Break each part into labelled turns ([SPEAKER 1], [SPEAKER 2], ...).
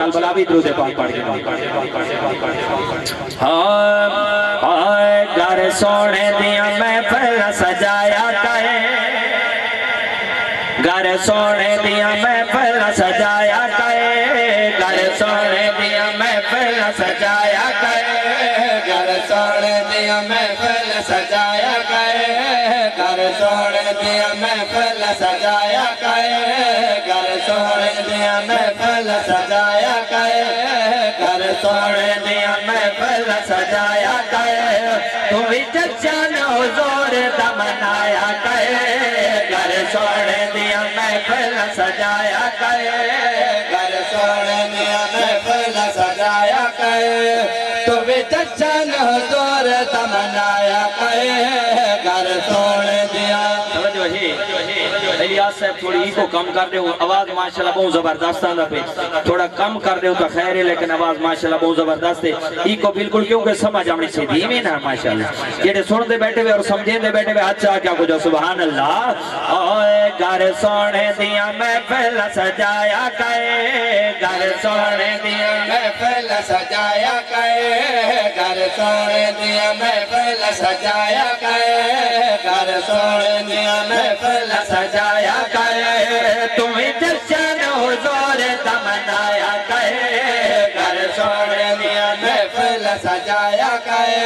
[SPEAKER 1] बला भी द्रूद पाक पढ़ के हाय घर सोने दिया महफिल सजाया करे, घर सोने दिया महफिल सजाया करे, घर सोने दिया महफिल सजाया करे, घर सोने दिया महफिल सजाया करे, घर सोने दिया महफिल सजाया करे, घर सोने दिया महफिल सजाया करे, घर सोने दिया महफिल सजाया करे, तू भी जश्न हुजूर दा मनाया करे, घर सोने दिया महफिल सजाया करे, घर सोने दिया महफिल सजाया करे, तू भी जश्न हुजूर दा मनाया करे, घर सोने दिया। तवज्जो है इलियास साहब, थोड़ी इको कम कर दो, आवाज माशाल्लाह बहुत जबरदस्त आंदा पे, थोड़ा कम कर दो तो खैर है, लेकिन आवाज माशाल्लाह बहुत जबरदस्त है। इको बिल्कुल क्योंकि समझ आनी चाहिए में ना माशाल्लाह, जेडे सुनते बैठे हुए और समझेंदे बैठे हुए अच्छा क्या कुछ सुभान अल्लाह। ओए घर सोने दिया महफिल सजाया करे, घर सोने दिया महफिल सजाया करे, घर सोने दिया महफिल सजाया करे, घर सोने दिया महफिल सजाया करे, तुम जश्न हुजूर दा मनाया करे, घर सोने दिया महफिल सजाया करे,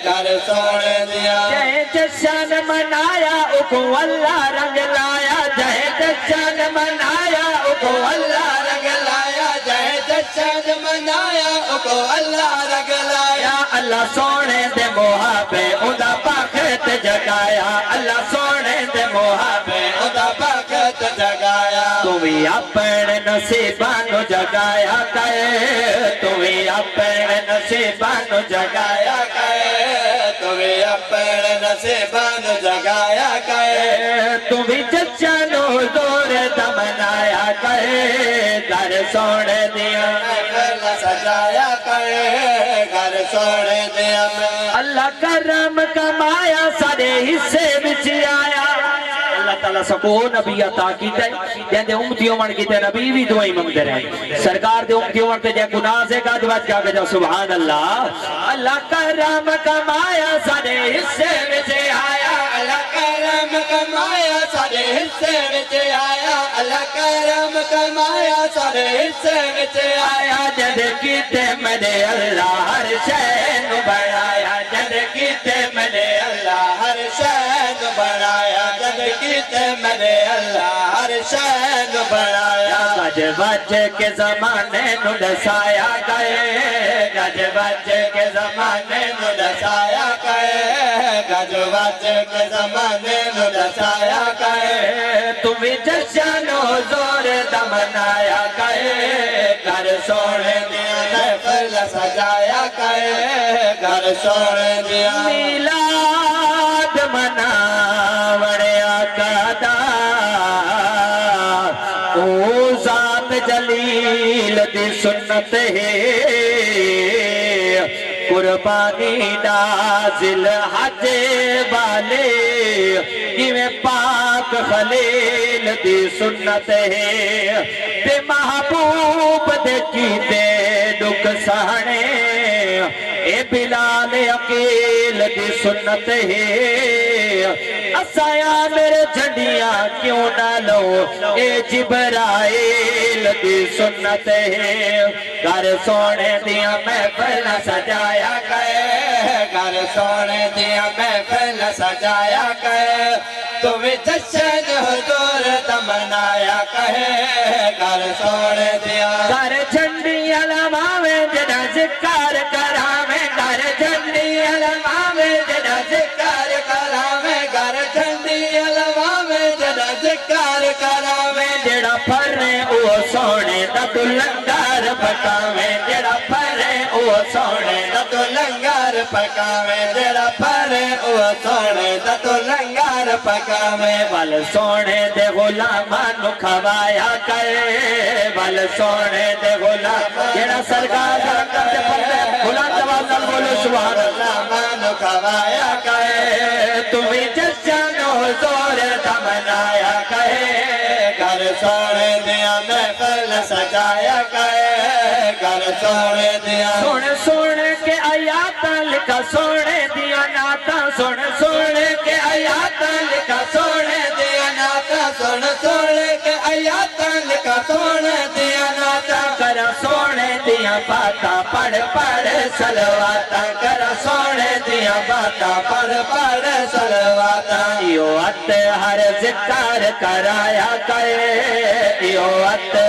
[SPEAKER 1] घर सोने दिया। जय जश्न मनाया उको अल्लाह रंग लाया, जय जश्न मनाया उको अल्लाह रंग लाया, जय जश्न मनाया उको अल्लाह रंग लाया, अल्लाह सोने दे मोहब्बे उदा बखत जगाया, अल्लाह सोने दे मोहब्बे उदा बखत जगाया, तू भी अपने नसीबां नु जगाया करे, तू भी अपने नसीबां नु जगाया करे, तू भी अपने नसीबां नु जगाया करे, तू भी जश्न हुजूर दा मनाया करे, घर सोने दिया महफिल सजाया करे, घर सोने दिया। अल्लाह करम कमाया सारे हिस्से विच आया, अल्लाह ताला सबको नबी अता कीते, जेंदे उम्मती होवन कीते नबी भी दुआई मंगदे रहे, सरकार दे उम्मती होवन ते जे गुनाह से गज वज के जा सुभान अल्लाह। अल्लाह करम कमाया सारे हिस्से विच आया, अल्लाह करम कमाया सारे हिस्से विच आया, अल्लाह करम कमाया सारे हिस्से विच आया, जद कीते मैंने अल्लाह हर शै नु बनाया, जद कीते मैंने अल्लाह हर शै नु बनाया, जद कीते मैंने अल्लाह हर शै नु बनाया, गज वज के जमाने नु दसाया गए, गज वज के जमाने नु दसाया गए, गज वज के जमाने नु दसाया गए, तुम जश्न हुजूर दा मनाया गए, घर सोने दिया महफिल सजाया गए, घर सोने दिया। मिलाद मनावणे आका दा ओ जात जलील दी सुन्नत है, कुर्बानी नाजिल हज वाले जिवें पाक खलील दी सुन्नत है, ते महबूब दे कीते दुख सहने ए बिलाल अकील दी सुन्नत है, असाया मेरे झंडियां क्यों ना लो ए जिब्राइल दी सुन्नत है, घर सोने दिया महफिल सजाया गए, घर सोने दिया महफिल सजाया गए, तुम जश्न हुजूर दा मनाया कहे, घर सोने दिया। घर झंडियां लमावे जदा जिक्र करावे, घर झंडियां लमावे जदा जिक्र करावे, घर झंडियां लमावे जदा जिक्र करावे, जेड़ा फरे ओ सोने दा तू लंगर पकावे, जेड़ा फरे ओ सोने दा तू लंगर पकावे, जेड़ा फरे ओ सोने दा तू लंगर पकावे, बल सोने दे गुलामां नु खवाया करे, बल सोने दे गुलाम जेड़ा सरकार दा करते फरदे गुलाम जवाब नाल बोलो सुभान अल्लाह, मान खवाया करे, तुम जश्न हुजूर दा मनाया करे, घर सोने दिया महफिल सजाया करे, कर सोने दिया सुन सुन के आयातां लिखा सोने दिया नाता सुन सुन के आयातां लिखा सोने दिया नाता सुन सुन के आयातां लिखा सोने दिया नाता कर सोने दिया बातां पढ़ पढ़ सलवातां कर सोने दिया बातां पढ़ पढ़ सलवातां यो अत हर जिक्र कराया करे यो अत